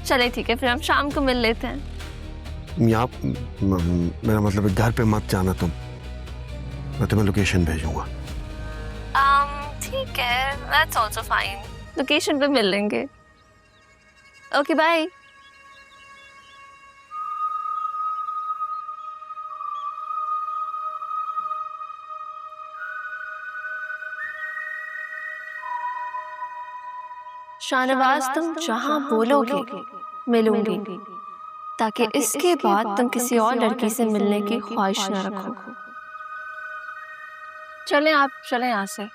चले ठीक है, फिर हम शाम को मिल लेते हैं। यहाँ मेरा मतलब घर पे मत जाना तुम, मैं तुम्हें लोकेशन भेजूंगा। ठीक है, दैट्स आल्सो फाइन, लोकेशन पे मिल लेंगे। Okay bye. शाहनवाज, तुम जहाँ बोलोगे मिलूंगी, ताकि इसके बाद तुम किसी और लड़की से मिलने की ख्वाहिश न रखो। चलें, आप चलें यहाँ से।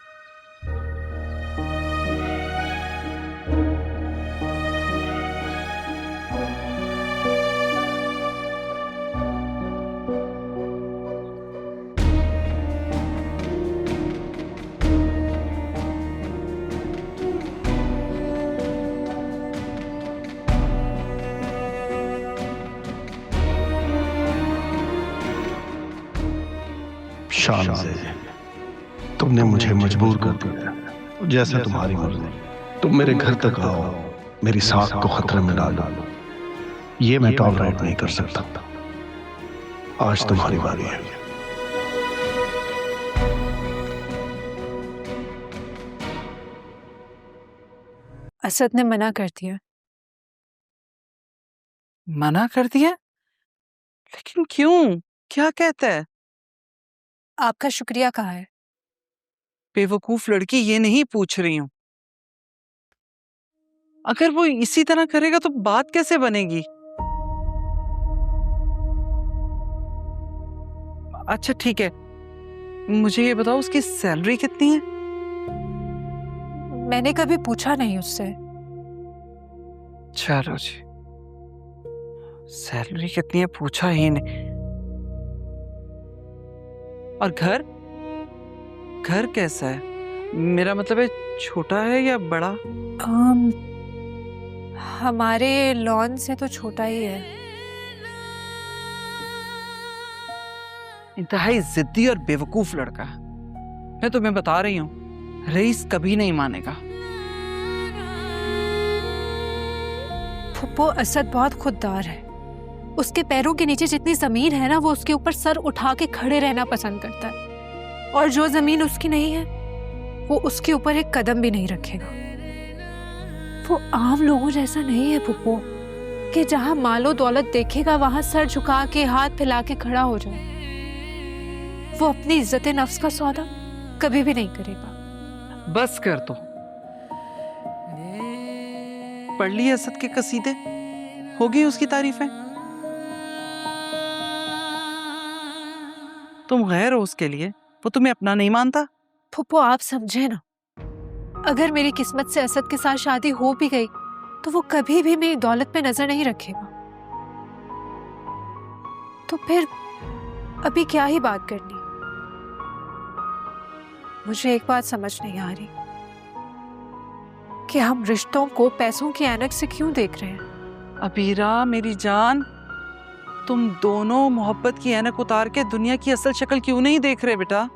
शाम से तुमने मुझे मजबूर कर दिया, जैसा तुम्हारी मर्जी। तुम मेरे घर तक आओ, मेरी साख को खतरे में डालो, ये मैं टॉलरेट नहीं कर सकता। आज तुम्हारी बारी है। असद ने मना कर दिया। मना कर दिया? लेकिन क्यों? क्या कहता है? आपका शुक्रिया कहा है। बेवकूफ लड़की, ये नहीं पूछ रही हूं। अगर वो इसी तरह करेगा तो बात कैसे बनेगी? अच्छा ठीक है, मुझे ये बताओ उसकी सैलरी कितनी है? मैंने कभी पूछा नहीं उससे। चलो जी, सैलरी कितनी है पूछा ही नहीं। और घर घर कैसा है? मेरा मतलब है, छोटा है या बड़ा? हमारे लॉन से तो छोटा ही है। इंतहाई जिद्दी और बेवकूफ लड़का। मैं तुम्हें बता रही हूं, रईस कभी नहीं मानेगा। फुप्पो, असद बहुत खुददार है। उसके पैरों के नीचे जितनी जमीन है ना, वो उसके ऊपर सर उठा के खड़े रहना पसंद करता है। और जो जमीन उसकी नहीं है, वो उसके ऊपर एक कदम भी नहीं रखेगा। वो आम लोगों जैसा नहीं है फुप्पो, कि जहां मालो दौलत देखेगा वहां सर झुका के हाथ फैला के खड़ा हो जाए। वो अपनी इज्जत नफ्स का सौदा कभी भी नहीं करेगा। बस कर दो। पढ़ लिए असद के कसीदे? हो गई उसकी तारीफें? तुम गैर हो उसके लिए, वो तुम्हें अपना नहीं मानता? फुप्पो, आप समझे ना, अगर मेरी किस्मत से असद के साथ शादी हो भी गई तो वो कभी भी मेरी दौलत पे नजर नहीं रखेगा। तो फिर अभी क्या ही बात करनी। मुझे एक बात समझ नहीं आ रही कि हम रिश्तों को पैसों की ऐनक से क्यों देख रहे हैं। अबीरा मेरी जान, तुम दोनों मोहब्बत की ऐनक उतार के दुनिया की असल शक्ल क्यों नहीं देख रहे बेटा?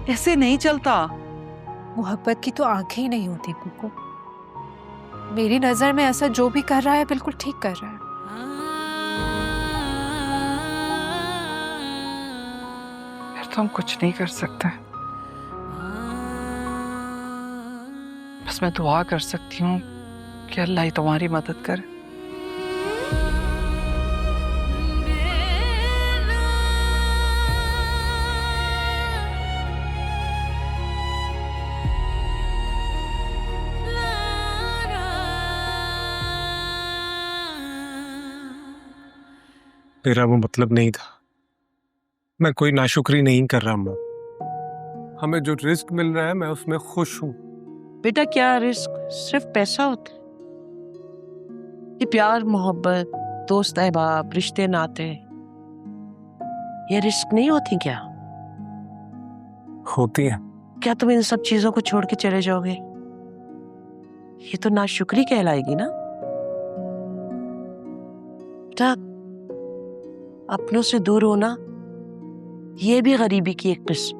ऐसे नहीं चलता। मोहब्बत की तो आंखें ही नहीं होती कुकू। मेरी नजर में असद जो भी कर रहा है बिल्कुल ठीक कर रहा है। फिर तो हम कुछ नहीं कर सकते। बस मैं दुआ कर सकती हूँ कि अल्लाह ही तुम्हारी मदद करे। मेरा वो मतलब नहीं था। मैं कोई नाशुक्री नहीं कर रहा माँ। हमें जो रिस्क मिल रहा है मैं उसमें खुश हूँ। बेटा क्या रिस्क सिर्फ पैसा होता है? ये प्यार मोहब्बत, दोस्त अहबाब, रिश्ते नाते, ये रिस्क नहीं होती क्या? होती है। क्या तुम इन सब चीजों को छोड़ के चले जाओगे? ये तो नाशुक्री कहलाएगी ना। बेटा, अपनों से दूर होना ये भी गरीबी की एक किस्म।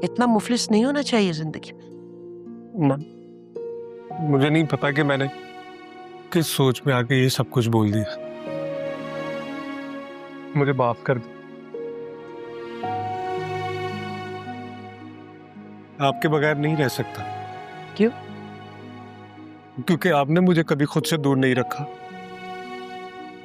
इतना मुफलिस नहीं होना चाहिए जिंदगी में। मुझे नहीं पता कि मैंने किस सोच में आके ये सब कुछ बोल दिया। मुझे माफ कर दो। आपके बगैर नहीं रह सकता। क्यों? क्योंकि आपने मुझे कभी खुद से दूर नहीं रखा।